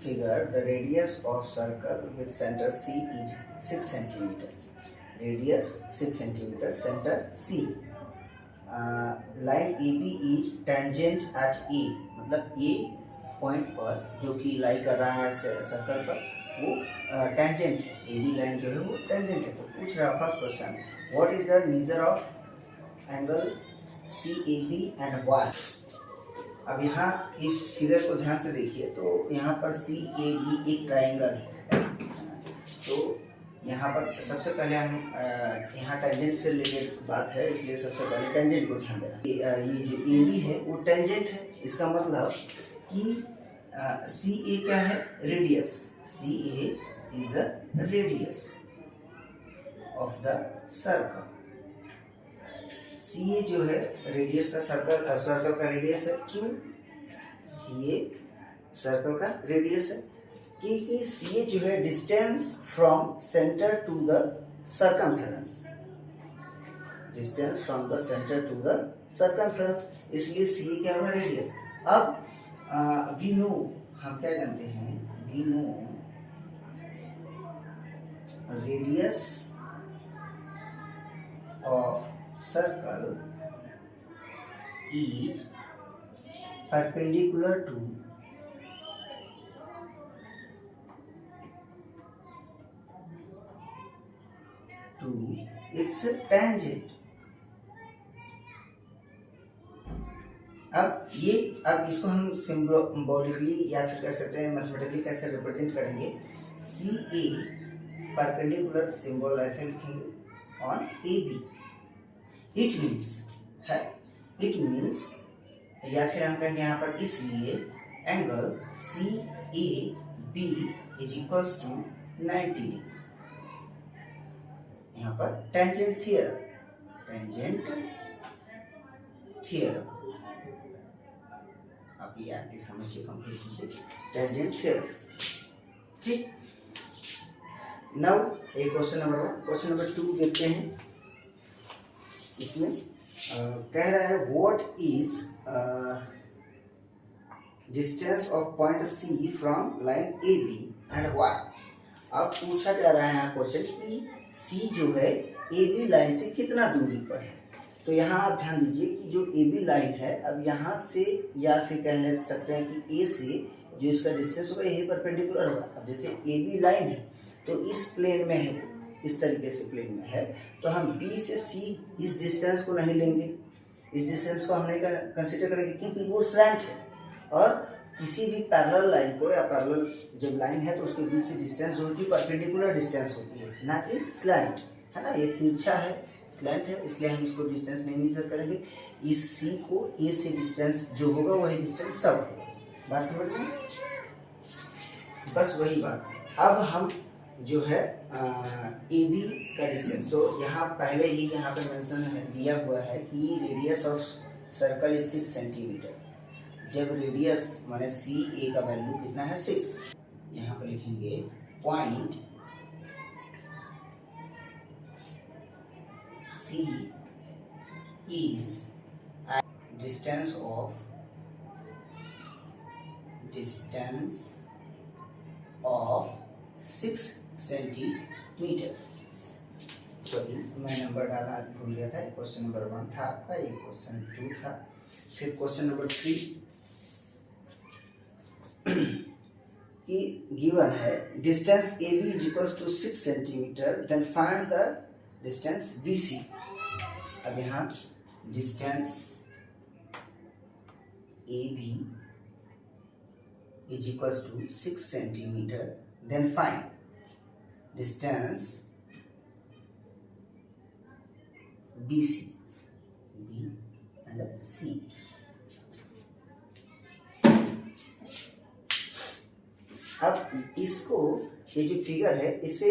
figure, the radius of circle with center C is 6 centimeter. Radius 6 centimeter, center C. Line AB is tangent at A, मतलब A point पर जो कि लाई कर रहा है circle पर, वो टेंजेंट है। ए बी लाइन जो है वो टेंजेंट है। तो पूछ रहा है first question, what is the measure of angle C A B and why. अब यहाँ इस फिगर को ध्यान से देखिए, तो यहाँ पर सी ए बी एक ट्राइंगल है। तो यहाँ पर सबसे पहले हम यहाँ टेंजेंट से रिलेटेड बात है, इसलिए सबसे पहले टेंजेंट को ध्यान देना। ये जो ए बी है वो टेंजेंट है, इसका मतलब कि सी ए क्या है, radius. C A is the radius of the circle. C A जो है रेडियस का, सर्कल का रेडियस है। क्यों? सी ए सर्कल का रेडियस है क्योंकि सी ए जो है distance from centre to the circumference, distance from the centre to the circumference, इसलिए सी ए क्या होगा, रेडियस। अब वी नो, हम क्या जानते हैं, we know radius of circle is perpendicular to its tangent. अब इसको हम सिंबॉलिकली या फिर कह सकते हैं मैथमेटिकली कैसे रिप्रेजेंट करेंगे। सी ए परपेंडिकुलर, सिंबल ऐसे लिखेंगे on A B. It means या फिर हम कहेंगे यहाँ पर इसलिए angle C A B is equals to 90 degree. यहाँ पर टेंजेंट थियरम, आप ये आगे समझिए, कंप्लीट कीजिए, टेंजेंट थियरम। ठीक, नाउ ये क्वेश्चन नंबर 1। क्वेश्चन नंबर 2 देखते हैं। इसमें कह रहा है what is distance of point C from line A B and why. अब पूछा जा रहा है यहाँ क्वेश्चन कि सी जो है ए बी लाइन से कितना दूरी पर है। तो यहाँ आप ध्यान दीजिए कि जो ए बी लाइन है, अब यहाँ से या फिर कह सकते हैं कि ए से जो इसका डिस्टेंस होगा यही परपेंडिकुलर होगा। अब जैसे ए बी लाइन है तो इस प्लेन में है, इस तरीके से प्लेन में है, तो हम बी से सी इस डिस्टेंस को नहीं लेंगे, इस डिस्टेंस को हम नहीं कंसिडर करेंगे क्योंकि वो स्लैंट है। और किसी भी पैरेलल लाइन को, या पैरेलल जब लाइन है तो उसके बीच की डिस्टेंस जो होती है परपेंडिकुलर डिस्टेंस होती है, ना कि स्लैंट, है ना। ये तिरछा है, स्लैंट है, इसलिए हम इसको डिस्टेंस नहीं मेजर करेंगे। इस सी को ए से डिस्टेंस जो होगा वही डिस्टेंस सब होगा। बात समझ रहे हैं? बस वही बात। अब हम जो है ए बी का डिस्टेंस, तो यहाँ पहले ही यहाँ पर मेंशन दिया हुआ है कि radius of circle is 6 centimetre. जब रेडियस माने सी ए का वैल्यू कितना है, 6, यहाँ पर लिखेंगे point C is distance of 6 centimetre. Sorry, मैं नंबर डाला भूल गया था। क्वेश्चन नंबर 1 था आपका, ये क्वेश्चन 2 था। फिर क्वेश्चन नंबर 3 कि गिवन है distance A B is equals to 6 centimetre, then find the distance B C. अब यहाँ distance A B is equals to 6 centimetre, then find distance B C, B and C. अब इसको, ये जो figure है, इसे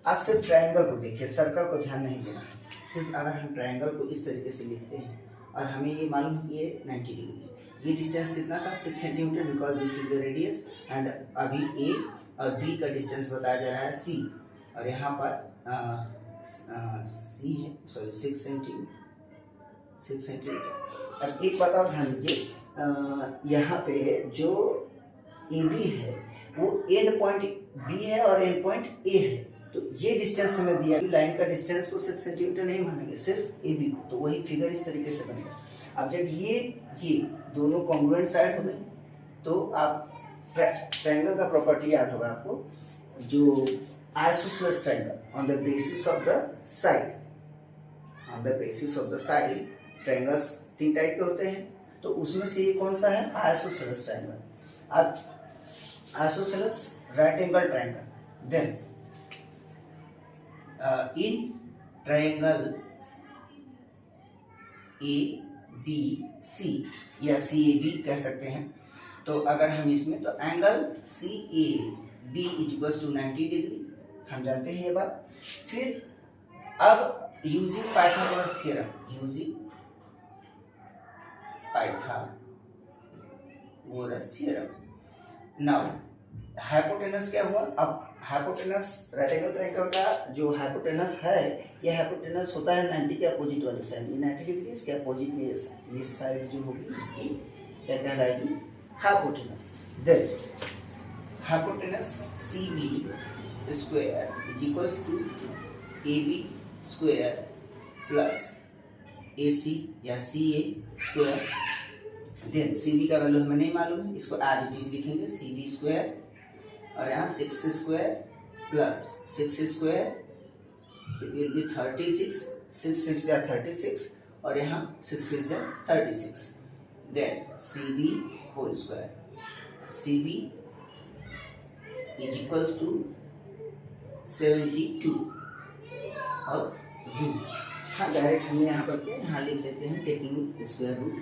आप सिर्फ ट्रायंगल को देखिए, सर्कल को ध्यान नहीं देना है। सिर्फ अगर हम ट्रायंगल को इस तरीके से लिखते हैं और हमें ये मालूम है कि ये 90 डिग्री है, ये डिस्टेंस कितना था, 6 centimetre, because this is the radius. And अभी ए और बी का डिस्टेंस बताया जा रहा है सी, और यहाँ पर सी है, सॉरी 6 सेंटीमीटर। अब एक बात और ध्यान दीजिए, यहाँ पे जो ए बी है वो एंड पॉइंट बी है और एंड पॉइंट ए है, तो ये डिस्टेंस हमें दिया, लाइन का डिस्टेंस को 6 सेंटीमीटर नहीं मानेंगे, सिर्फ ए बी को, तो वही फिगर इस तरीके से बनेगा। अब जब ये दोनों कॉन्ग्रुएंट साइड हो गए, तो आप ट्रायंगल का प्रॉपर्टी याद होगा आपको, जो isosceles triangle on the basis of the side, on the basis of the side, triangles 3 type के होते हैं, तो उसमें से ये कौन सा है, आइसोसेलेस ट्रायंगल। अब isosceles right angle triangle, then in triangle A B C या सी ए बी कह सकते हैं, तो अगर हम इसमें, तो angle C A B is equal to 90 degree, हम जानते हैं ये बात। फिर अब using Pythagoras theorem, using Pythagoras theorem, now hypotenuse क्या हुआ, अब हाइपोटेनस राइट एंगल ट्रायंगल का जो हाइपोटेनस है, ये हाइपोटेनस होता है 90 के अपोजिट वाली साइड, ये 90 डिग्री इसके अपोजिट में ये साइड जो होगी इसकी क्या कहलाएगी, hypotenuse. Then hypotenuse C B square is equals to A B square plus A C या C A square. Then C B का वैल्यू हमें नहीं मालूम है, इसको एज इट इज लिखेंगे, सी बी स्क्वायर और यहाँ 6 square plus 6 square, it will B 36, 6 6 जा 36 और यहाँ 6 6 जा 36। Then C B whole square, C B is equals to 72 और रूट, हाँ डायरेक्ट हमने यहाँ पर के यहाँ लिख लेते हैं, taking square root,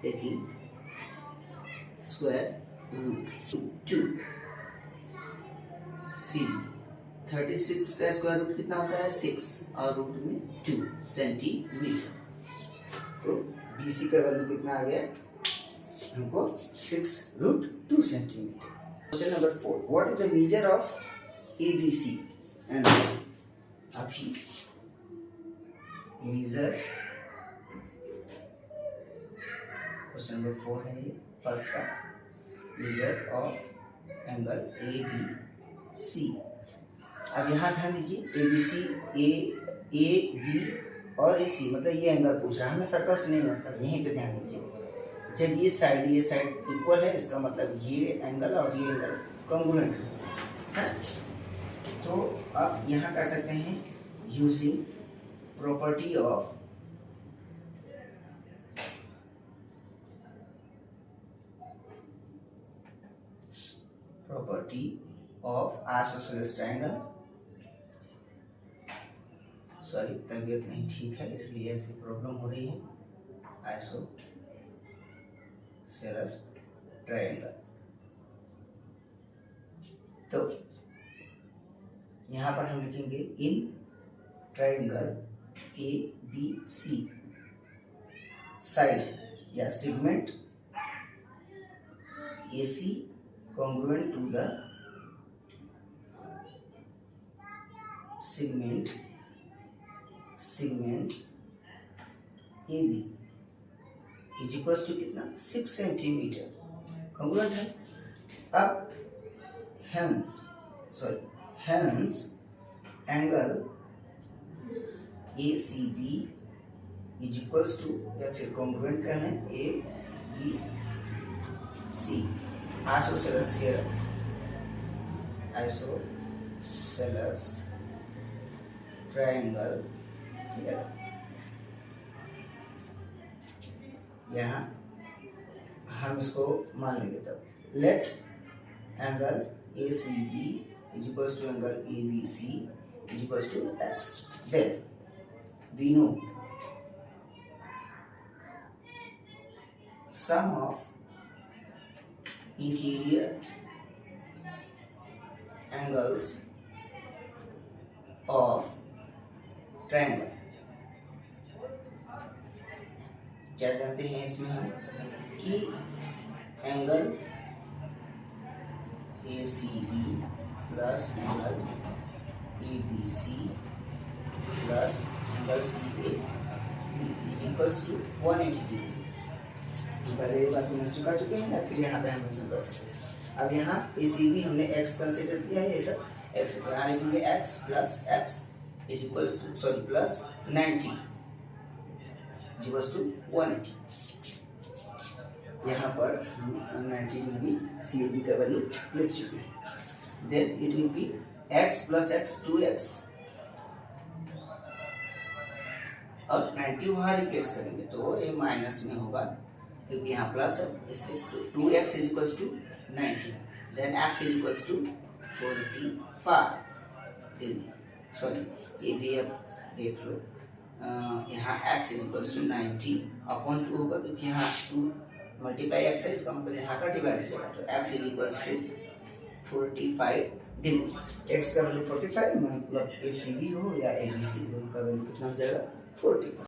taking square root 2 C 36 का स्क्वायर रूट कितना होता है 6 और रूट में 2 सेंटीमीटर, तो बी सी का वैल्यू कितना आ गया हमको 6 root 2 centimetre. Question number 4, what is the measure of A B C and अभी मेजर, क्वेश्चन नंबर 4 है ये फर्स्ट का, measure of angle A B C. अब यहाँ ध्यान दीजिए, ए बी सी, ए बी और ए सी, मतलब ये एंगल पूछ रहा है, हमें सर्कल से नहीं मतलब, यहीं पे ध्यान दीजिए, जब ये साइड इक्वल है, इसका मतलब ये एंगल और ये एंगल कॉन्ग्रुएंट है। तो आप यहाँ कह सकते हैं using property of isosceles triangle, sorry तबीयत नहीं ठीक है इसलिए ऐसी प्रॉब्लम हो रही है, आइसोसेलेस ट्रायंगल। तो यहाँ पर हम लिखेंगे in triangle A B C, side या segment A C congruent to the segment AB is equal to कितना 6 सेंटीमीटर, कॉन्ग्रुएंट है। अब hence angle ACB is equal to, या फिर कॉन्ग्रुएंट कह लें, ABC, isosceles theorem, isosceles triangle theorem. यहाँ हम इसको मान लेंगे, तब let angle ACB is equal to angle ABC is equal to x, then we know sum of interior angles of triangle। क्या जानते हैं इसमें हम कि angle ACB plus angle ABC plus angle CAB is equals to 180 degree. पहले ये बात मैंने कर चुके हैं, फिर यहाँ पे हम मेंशन कर सकते हैं। अब यहाँ ए सी बी हमने एक्स कंसिडर किया है, ये सब एक्स, यहाँ लिखेंगे x plus x is equals to sorry plus 90 equals to 180। यहाँ पर हम 90 डिग्री सी ए बी का वैल्यू लिख चुके हैं। Then it will be x plus x 2x, और 90 वहाँ रिप्लेस करेंगे तो ये माइनस में होगा क्योंकि यहाँ प्लस है, इसलिए 2x is equals to 90, then x is equals to 45 degree. Sorry ये भी अब देख लो, यहाँ x is equals to 90 upon 2 होगा क्योंकि यहाँ 2 मल्टीप्लाई x है, इसका मतलब यहाँ का डिवाइड हो जाएगा, तो x is equals to 45 degree. x का वैल्यू 45, मतलब ए सी बी हो या ए बी सी, दोनों का वैल्यू कितना हो जाएगा 45।